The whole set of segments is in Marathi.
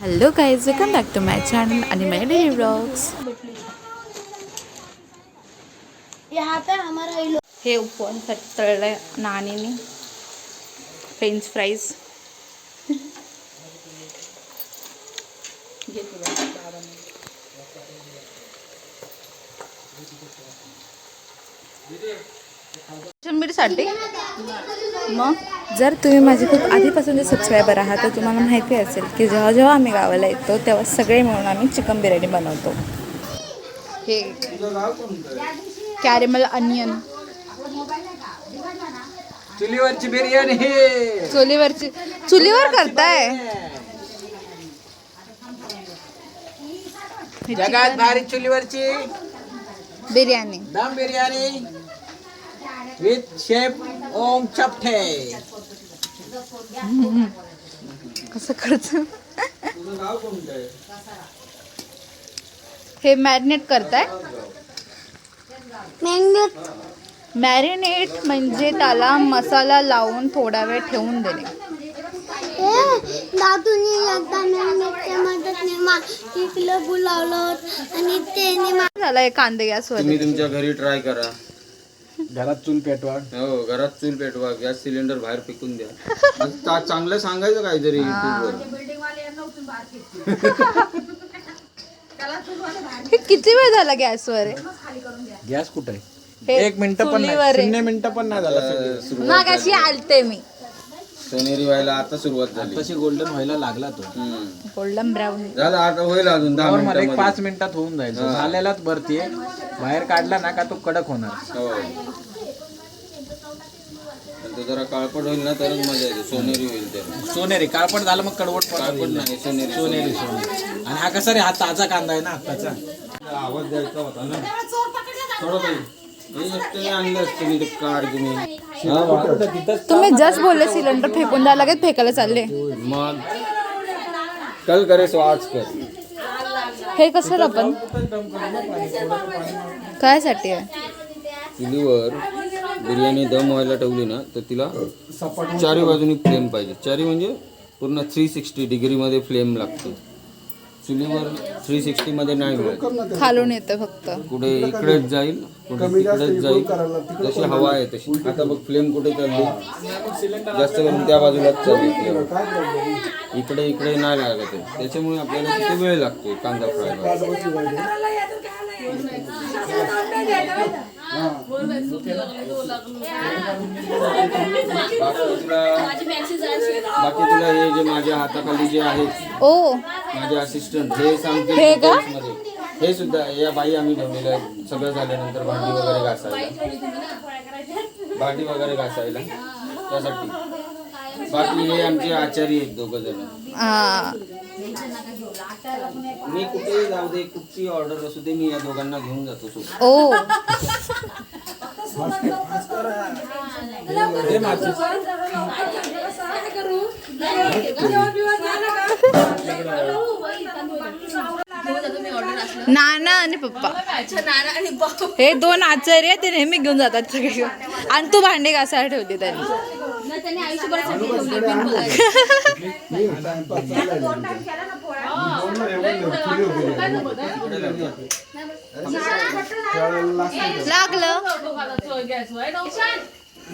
Hello guys, welcome back to my channel आणि माय डेली व्लॉग्स. हे उपवान तळलंय नाणीने, फ्रेंच फ्राईज. साठी मग जर तुम्ही माझे खूप आधीपासूनचे सबस्क्रायबर आहात तर तुम्हाला माहिती असेल की जेव्हा जेव्हा आम्ही गावाला येतो तेव्हा सगळे मिळून आम्ही चिकन बिर्याणी बनवतो. हे कॅरेमल अनियन चुलीवरची बिर्याणी, चुलीवर करताय. जगात भारी चुलीवरची बिर्याणी, दम बिर्याणी विथ शेफ ओम चपटे. कसं करतो? हे मॅरिनेट करताय. मॅरिनेट म्हणजे त्याला मसाला लावून थोडा वेळ ठेवून देणे. झालाय कांदे गॅसवर. तुम्ही तुमच्या घरी ट्राय करा. घरात चूल पेटवा. हो, घरात चूल पेटवा. गॅस सिलेंडर बाहेर फेकून द्या. चांगलं सांगायचं काहीतरी युट्यूबवर. हे किती वेळ झाला गॅसवर? गॅस कुठे आहे? हे 1 मिनिट पण नाही, 0 मिनिटं पण नाही झाला. मागाशी आलते मी. सोनेरी व्हायला आता सुरुवात झाली. तशी गोल्डन व्हायला लागला तो. गोल्डन ब्राऊन झाला, आता होईल अजून 10 मिनिटांमध्ये. 5 मिनिटात होऊन जाईल. झालेलाच भरतीये. बाहेर काढला ना का तो कडक होणार. हो, तो जरा काळपट होईल ना तरच मजा येते. सोनेरी होईल ते. सोनेरी काळपट झालं मग कडवट पण नाही. सोनेरी. आणि हा कसा रे, हा ताजा कांदा आहे ना आत्ताचा. आवाज द्यायचा होता ना थोडं काही. तुम्ही जस्ट बोलले सिलेंडर फेकून द्या, लगेच फेकायला चालले. मग कल करे सो आज कर. हे कसं आपण काय साठी आहे? चुलीवर बिर्याणी दम व्हायला ठेवली ना तर तिला चारी बाजूनी फ्लेम पाहिजे. चारी म्हणजे पूर्ण 360 डिग्रीमध्ये फ्लेम लागते. चुलीवर 360 मध्ये नाही मिळत. खालून येतं फक्त. कुठे इकडेच जाईल, कुठे तिकडेच जाईल. जशी हवा आहे तशी. आता बघ फ्लेम कुठे चालली, जास्त करून त्या बाजूलाच चालली फ्लेम. इकडे नाही लागत आहे. त्याच्यामुळे आपल्याला किती वेळ लागतो कांदा फ्राय करायला. बाकी तुला हे जे माझ्या हाताखाली जे आहेत माझे असिस्टंट हे सांगते. हे सुद्धा या बाई आम्ही ठेवलेलं आहे. सगळं झाल्यानंतर भांडी वगैरे घासायला त्यासाठी. बाकी हे आमचे आचारी आहेत 2 जण. मी कुठेही जाऊ दे, कुठची ऑर्डर असू दे, मी या दोघांना घेऊन जातो सोबत. नाना आणि पप्पा, हे 2 आचार्य ते नेहमी घेऊन जातात सगळे. आणि तू भांडे घासायला ठेवते त्यांनी. लागलं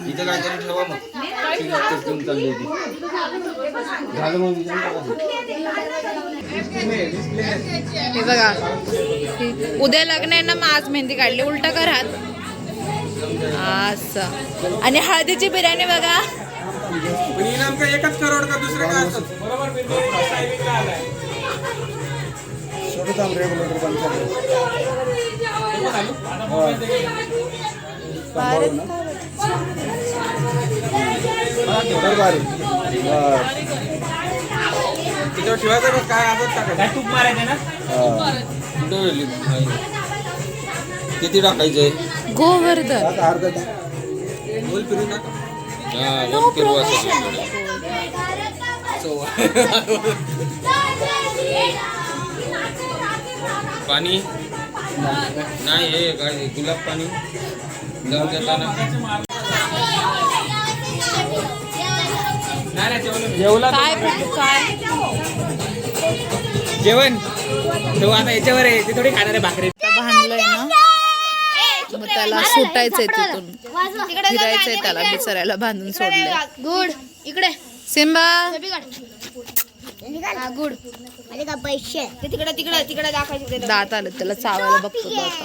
इथं काहीतरी ठेवा मग. चालली होती. झालं मग हे बघा, उद्या लग्न आहे ना, मग आज मेहंदी काढली. उलटा घरात असं. आणि हळदीची बिर्याणी बघा. इनाम का 1 करोड का दुसरं काय असतं. ठेवायचं काय आदत टाकायचं. तूप मारायचं ना. किती टाकायचंय? गोवर्धन गोल फिरून टाका. गोल फिरवा सगळीकडे. पाणी नाही, हे काय गुलाब पाणी दम देताना. काय जेवण तो आता याच्यावर आहे, ते थोडी खाणार आहे भाकरी. भांडलंय ना मग त्याला सुटायचंय तिथून, फिरायचंय त्याला, बिचारायला बांधून सोडलंय. गुड इकडे सिम्बा गुड पैसे तिकडे तिकडे तिकडे दाखवायचे. दात आलं त्याला, चावायला बघतो तो आता.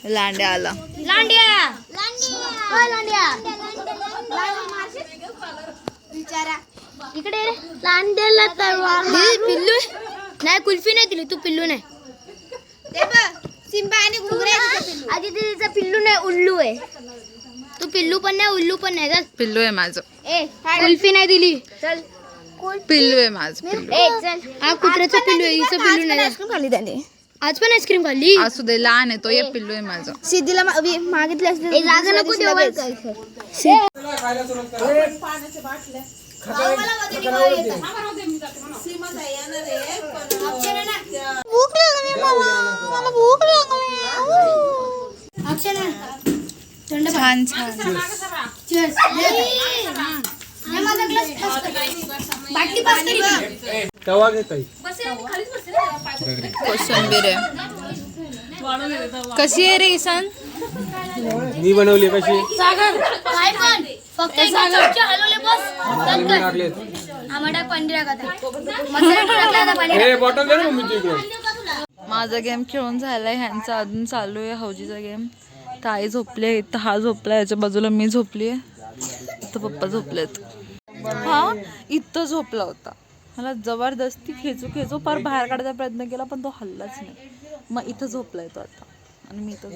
लांड्या आला. लांडिया लांडिया विचारा इकडे लांड्याला पिल्लू नाही, कुल्फी नाही दिली तू, पिल्लू नाही. सिम्बा आणि घुगरे आधी तिचा पिल्लू नाही, उल्लू आहे. तू पिल्लू पण नाही, उल्लू पण नाही. चल पिल्लू आहे माझं. कुल्फी नाही दिली. चल पिल्लू आहे माझं. चल हा कुत्र्याचा पिल्लू आहे, हिचं पिल्लू नाही. आईस्क्रीम खाल्ली त्याने, आज पण आईस्क्रीम खाल्ली. असू दे, लहान आहे तो. ये पिल्लू आहे माझं. सिद्धीला मागितले असते जागा नको देऊ. भूक लागली मला भूक लागली. छान छान. तवा घे ताई. कोशिंबीर आहे. कशी आहे रे ईशान? मी बनवली कशी फक्त हलवले बस. लागले. आम्हाला पंधरा मसाला हे बॉटल दे ना मम्मीची इकडे. माझा गेम खेळून झालाय, ह्यांचा अजून चालू आहे हौजीचा गेम. तर आई झोपली आहे, इथं हा झोपला, याच्या बाजूला मी झोपली आहे, इथं पप्पा झोपलेत. हा इथं झोपला होता, मला जबरदस्ती खेचू खेचू पार बाहेर काढायचा प्रयत्न केला पण तो हल्लाच नाही. मग इथं झोपलाय तो आता, आणि मी इथं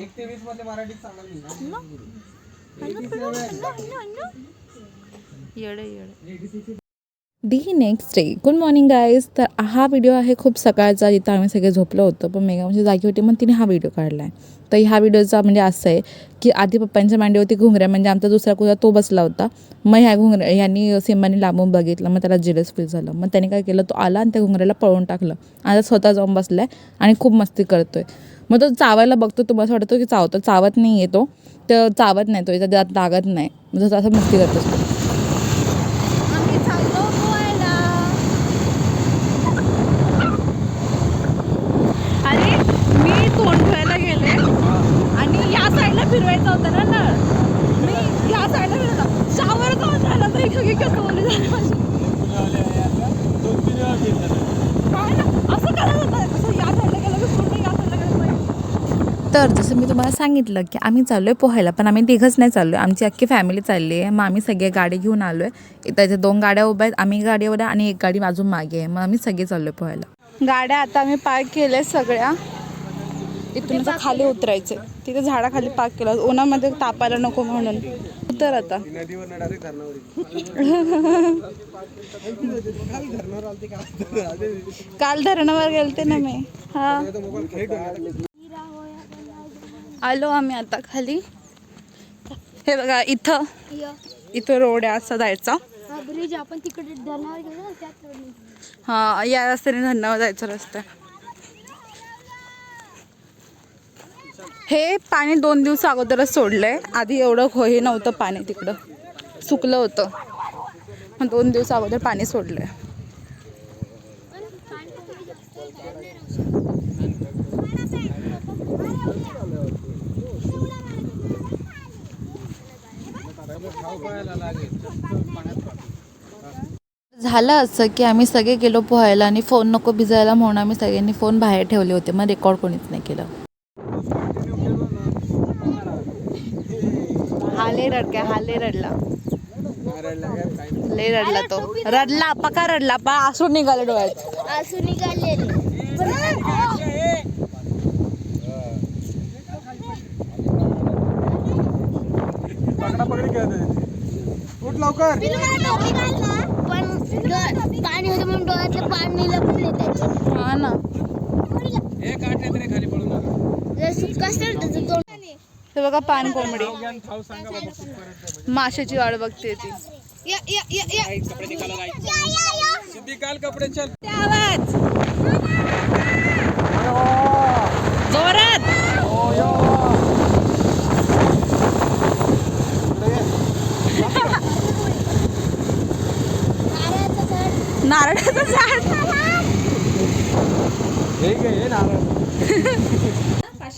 येडे येडे. The next day. Good morning guys. तर हा व्हिडिओ आहे खूप सकाळचा, जिथं आम्ही सगळे झोपलो होतो, पण मेघा म्हणजे जागी होती, मग तिने हा व्हिडिओ काढला आहे. तर ह्या व्हिडिओचा म्हणजे असं आहे की आधी पप्पांच्या मांडीवरती घुंगऱ्या, म्हणजे आमचा दुसरा कुत्रा तो बसला होता. मग ह्या ह्यांनी सिम्बाने लांबून बघितलं, मग त्याला जेलस फील झालं. मग त्याने काय केलं, तो आला आणि त्या घुंगऱ्याला पळून टाकलं. आता स्वतः जाऊन बसला आहे आणि खूप मस्ती करतोय. मग तो चावायला बघतो, तुम्हाला असं वाटतं की चावतो, चावत नाही येतो, तर चावत नाही तो, याचा दात लागत नाही, म्हणजे असं मस्ती करत असतो. आणि मी तोंड धुवायला गेले आणि या साईडला फिरवायचं होतं ना नळ, मी या साईडला फिरवला, शावर जाऊन झाला तर कसं बोलली झालं काय ना, असं करायला होतं, असं या साईडला गेलं की पूर्ण या साईडला गेलं पाहिजे. तर जसं मी तुम्हाला सांगितलं की आम्ही चाललो आहे पोहायला, पण आम्ही तिघंच नाही चाललो आहे, आमची अख्खी फॅमिली चालली आहे. मग आम्ही सगळे गाडी घेऊन आलो आहे. इथं 2 गाड्या उभ्या आहेत, आम्ही गाडीवर आहे आणि एक गाडी अजून मागे आहे. मग आम्ही सगळे चाललो आहे पोहायला. गाड्या आता आम्ही पार्क केल्या सगळ्या, इथून आता खाली उतरायचे, तिथे झाडाखाली पार्क केलं, उन्हामध्ये तापायला नको म्हणून. उतर आता. काल धरणावर गेलते ना मी. हा आलो आम्ही आता खाली. हे बघा इथं रोड आहे, असा जायचा. ब्रिज आपण तिकडे धरणावर गेलो ना त्यात. हा या रस्त्याने धरणावर जायचा रस्ता. हे पाणी 2 दिवस अगोदरच सोडलंय, आधी एवढं हे नव्हतं पाणी, तिकडं सुकलं होतं, मग 2 दिवस अगोदर पाणी सोडलंय. झालं असं की आम्ही सगळे गेलो पोहायला आणि फोन नको भिजायला म्हणून आम्ही सगळ्यांनी फोन बाहेर ठेवले होते, मग रेकॉर्ड कोणीच नाही केलं. हा लय रडका, हा लय रडला, लय रडला तो, रडला पका, रडला पा, आसून निघाले डोळ्यात, आसू निघालेले. लवकर पण पाणी होतं म्हणून डोळ्यातलं पाणी लपले त्याचे. हा ना. खाली पडून हे बघा पान कोंबडी, माशाची वाट बघते ती. कपडे चल जोरात. नारळाचं झाड. हे घे, हे नारळ.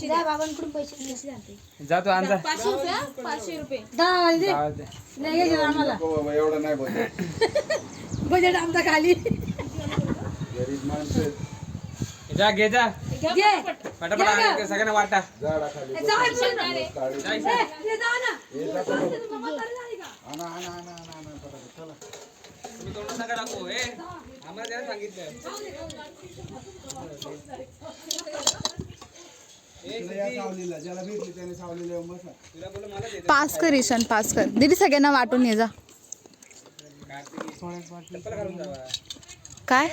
जा बाबांकडून पैसे घे. जा तू आणजा. 500 रुपये जाऊ दे. एवढं नाही बोलत. बजेट आमचा खाली गरीब माणसं आहेत. जा घे जा. घे पटापट आण, सगळ्यांना वाटा. झाडाखाली जा इकडून. काढी. जा ए, इकडे. हे जा ना. हे टाका बघू. मम्मा तरी झाली का? आणा, आणा, आणा, आणा, आणा, पटापट. चला. तुम्ही तोंडात नका टाकू. हे आम्हाला त्याला सांगितलं. इकडे या सावलीला. ज्याला भेटली त्याने सावलीला येऊन बसा. तुला बोललो मला दे. पास कर ईशान, पास कर. दीदी सगळ्यांना वाटून ये जा. चप्पल घालून जावा. काय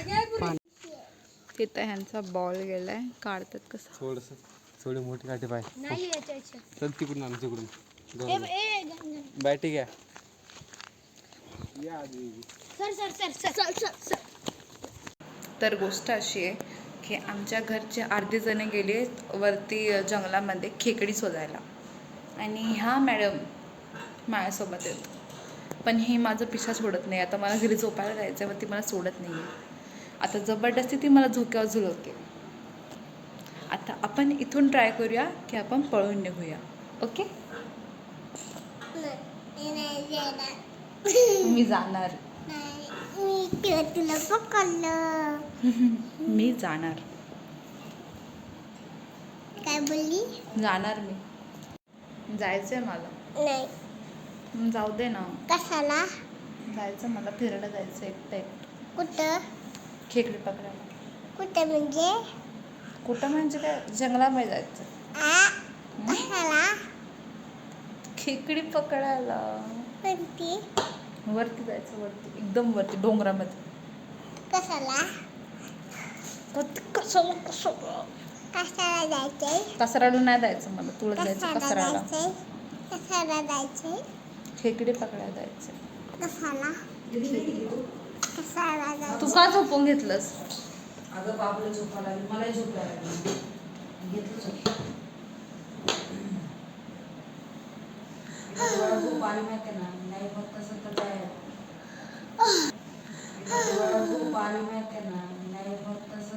तिथं ह्यांचा बॉल गेलाय, काढतात कसं. थोडी मोठी काठी पाय. नाही याच्या चल तिकडून आण तिकडून. बॅटिंग बॅटिंग आहे. Sir sir sir sir sir sir sir. तर गोष्ट अशी आहे की आमच्या घरचे अर्धे जण गेले वरती जंगलामध्ये खेकडी शोधायला आणि ह्या मॅडम माझ्यासोबत आहेत. पण ही माझं पिशा सोडत नाही. आता मला घरी झोपायला जायचं आहे, ती मला सोडत नाही आहे. आता जबरदस्ती ती मला झोक्यावर झुलवते. आता आपण इथून ट्राय करूया की आपण पळून निघूया. ओके, मी जाणार. तुला पकडलं. मी जाणार. काय बोलली? जाणार मी. जायचंय मला. नाही. जाऊ दे ना. कशाला? जायचं मला, फिरायला जायचं एकटं. कुठं? खेकडी पकडायला. कुठं म्हणजे? कुठं म्हणजे काय, जंगलामध्ये जायचं. कशाला? खेकडी पकडायला. कोणती? वरती जायचं, वरती एकदम वरती डोंगरामध्ये. कशाला? कशाला कशाला जायचंय? कसराला नाही जायचं मला, तुला जायचं कशाला कसराला. जायचंय? कशाला जायचंय? खेकडी पकडायला जायचं. कशाला? कशाला जायचंय? तू का झोपून घेतलंस? अगं बाबूला झोपायला लागली, मलाही झोपायला लागली. घेतलं झोप. डोळ्यात झोप आली माहिती ना, नाही होत तसं तर काय. डोळ्यात झोप आली माहिती ना, नाही होत तसं.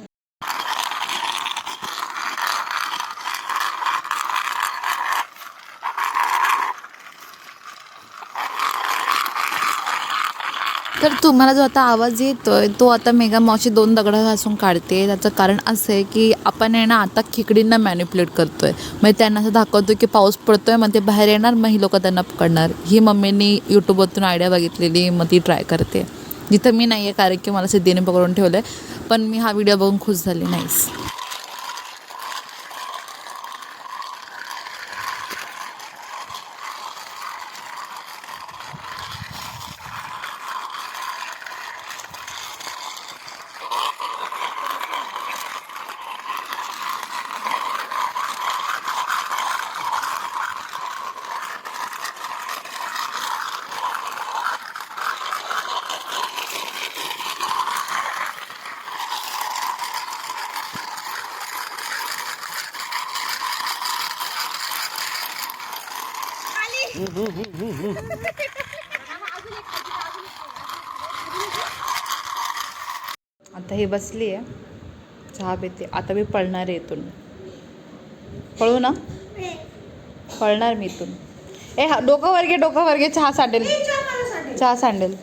तर तुम्हाला जो आता आवाज येतोय तो आता मेगा मावशी 2 दगडं घासून काढते. त्याचं कारण असं आहे की आपण आहे ना आता खेकडींना मॅनिप्युलेट करतोय. म्हणजे त्यांना असं दाखवतो की पाऊस पडतोय, मग ते बाहेर येणार, मग ही लोक त्यांना पकडणार. ही मम्मीनी यूट्यूबवरतून आयडिया बघितलेली, मग ती ट्राय करते. जिथं मी नाही आहे, कारण की मला सिद्धीने पकडून ठेवलं आहे. पण मी हा व्हिडिओ बघून खुश झाली. नाईस. आता ही बसली आहे, चहा पिते. आता मी पळणार आहे इथून. पळू ना, पळणार मी इथून. ए हा, डोकं वर घे, डोकं वर घे. चहा सांडेल, चहा सांडेल.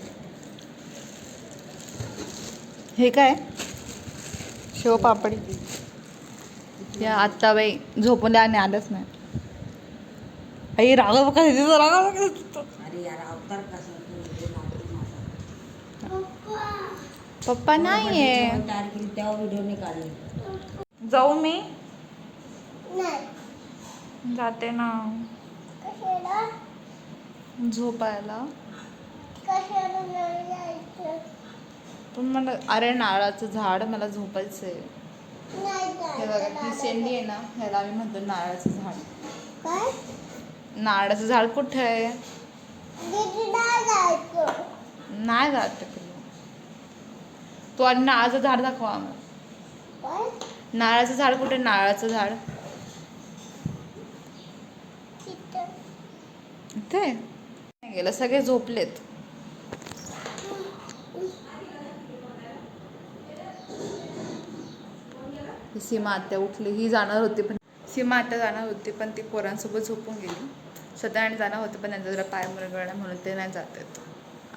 हे काय शेवपापडी या आत्ता बाई झोपून द्या आणि आलंच नाही. आई राग बघा, राग बघा. अरे यार, अवतार कसं पप्पा नाहीये. तयार केली तेव्हा व्हिडिओ नाही काढले. जाऊ मी, नाही. जाते ना कशाला? झोपायला. कशाला नाही जायचं? पण मला, अरे नारळाचं झाड, मला झोपायचंय. नाही हे बघा, ती शेंडी आहे ना, ह्याला आम्ही म्हणतो नारळाचं झाड. काय? नारळाचं झाड कुठे आहे? दीदी नाही जायचं. नाही जात तिकडे. तू आणि नारळाचं झाड दाखवा आम्हाला. काय? नारळाचं झाड कुठे? नारळाचं झाड तिथं. इथे नाही गेलं, सगळे झोपलेत. सीमा आत्या उठली, ही जाणार होती पण सीमा आत्या जाणार होती पण ती पोरांसोबत झोपून गेली. सत्यनारायण जाणार होते पण त्यांचा जरा पाय मुरगळला म्हणून ते नाही जात आहेत.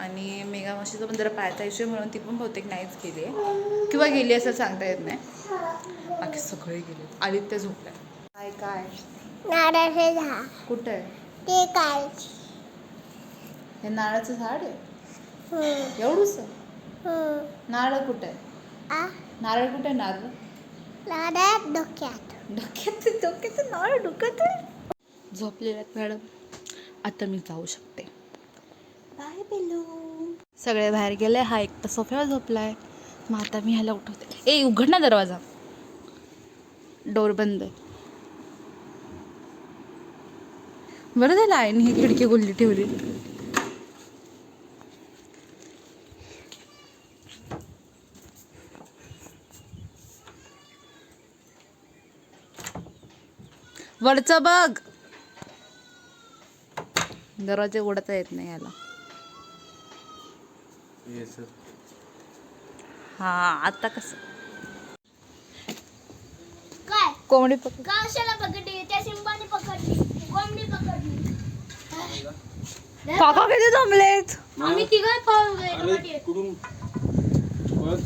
आणि मेघा मावशीचा पण जरा पायाचा इश्यू म्हणून ती पण बहुतेक नाहीच गेली आहे किंवा गेली असं सांगता येत नाही. बाकी सगळे गेले. आदित्य झोपलाय. काय काय नारळाचे झाड कुठं आहे? ते काय हे नारळाचं झाड आहे एवढूच. नारळ कुठं आहे? नारळ कुठे आहे? नारळ नारळ डोक्यात डोक्यात नारळ डोक्यात झोपलेल्या मॅडम. आता मी जाऊ शकते. बाय पिल्लू. सगळे बाहेर गेले. हा एकटा सोफ्यावर झोपलाय. मग आता मी ह्याला उठवते. ए उघड ना दरवाजा. डोर बंद आहे. बरं झालं आईने ही खिडकी खुल्ली ठेवली. वरचं बघ. दरवाजे उघडता येत नाही याला. हा आता कसं काय कोंबडी पकड. गावशाला पकडली त्या सिंबाने पकडली कोंबडी पकडली. काका किती जमलेत. आम्ही तिघं पळून अरे गेलो. कुठून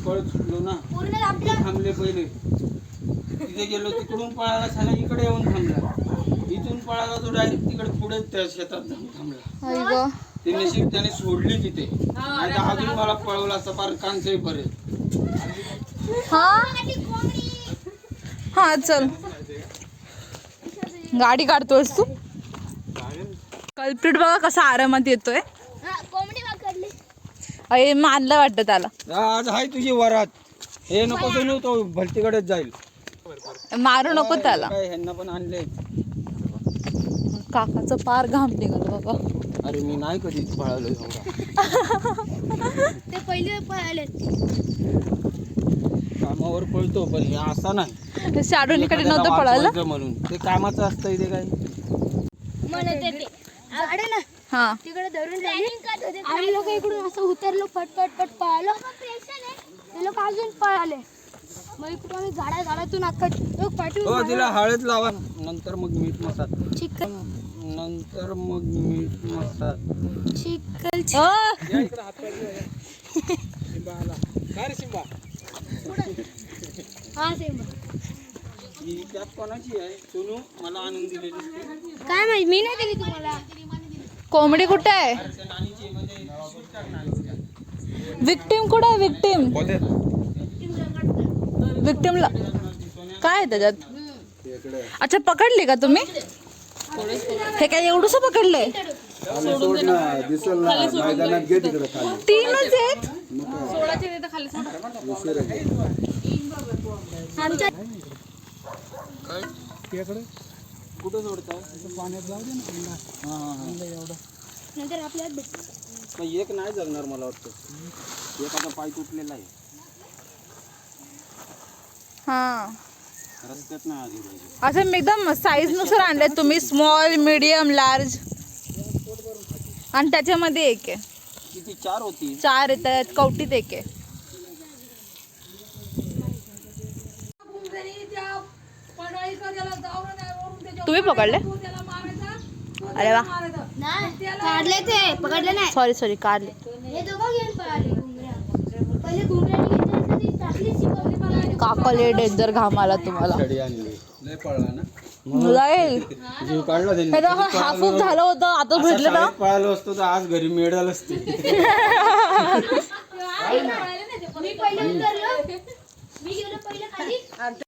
पळत सुटलो ना. पूर्ण आपल्या थांबले पहिले. तिथे गेलो तिकडून पळाला झाला इकडे येऊन थांबला. इथून पळाला तो डायरेक्ट तिकडे पुढे त्या शेतात जाऊन थांबला. आई गं. ते नशीब त्याने सोडली तिथे. नाही तर अजून मला पळवला असता पार कांचही पर्यंत. हा चल गाडी काढतोयस तू. कल्प्रिट बघा कसा आरामात येतोय. कोंबडी पकडली. अरे मानलं वाटतं त्याला. आज हाय तुझी वरात. हे नको सोनू तो भलतीकडेच जाईल. मारू नको त्याला. काय ह्यांना पण आणले. काकाचं पार घाम निघालं बाबा. अरे मी नाही कधीच पळालो एवढा. ते पहिले पळाले. कामावर पळतो पण हे असा नाही. शाडूनीकडे एखाद्याला नव्हतं पळायला. वाचवायचं म्हणून ते कामाचं असतं इथे काय. म्हणत येते गाडी ना हा तिकडे धरून ठेवली. आम्ही लोक इकडून असं उतरलो पट पळालो. ते लोक अजून पळाले. मग इकडून आम्ही झाडातून अख्खा पाठवून हो तिला हळद लावा. नंतर मग मीठ मसाला. चिकन नंतर मग मीठ मसाला. चिकन हा सिंबा ही कॅप कोणाची आहे सोनू? मला आणून दिलेली. काय माहिती मी नाही दिली तुम्हाला. कोंबडी कुठे आहे? विक्टिम कुठे आहे? विक्टिमला काय आहे त्याच्यात? अच्छा पकडली का तुम्ही? हे काय एवढंसं पकडलंय? तीनच आहेत. आमच्या कुठं सोडताय? पाण्यात जाऊ दे ना. नंतर आपल्यात भेट. एक नाही जगणार मला वाटतं. एखादा पाय तुटलेला आहे. हा रस्त्यात नाही आधी पाहिजे. असं मी एकदम साईज नुसार आणले तुम्ही. स्मॉल मीडियम लार्ज आणि त्याच्यामध्ये एक आहे. किती 4 होती? 4 येतात. कवटीत एक आहे. तुम्ही पकडले? अरे वा. काढले ते पकडले नाही. सॉरी काढले. हे दोघं घेऊन पळाले घुंगऱ्या. पहिले घुंगऱ्याने घेतली ती टाकली चिकन. काका लय डेंजर घाम आला तुम्हाला. लय पळला ना. जाईल. जीव काढला त्यांनी. हाफ ऑफ झालं होतं आता भेटलं ना. पळालो असतो तर आज घरी मिळालं असते. मी पहिले उतरलो. मी गेलो पहिले खाली.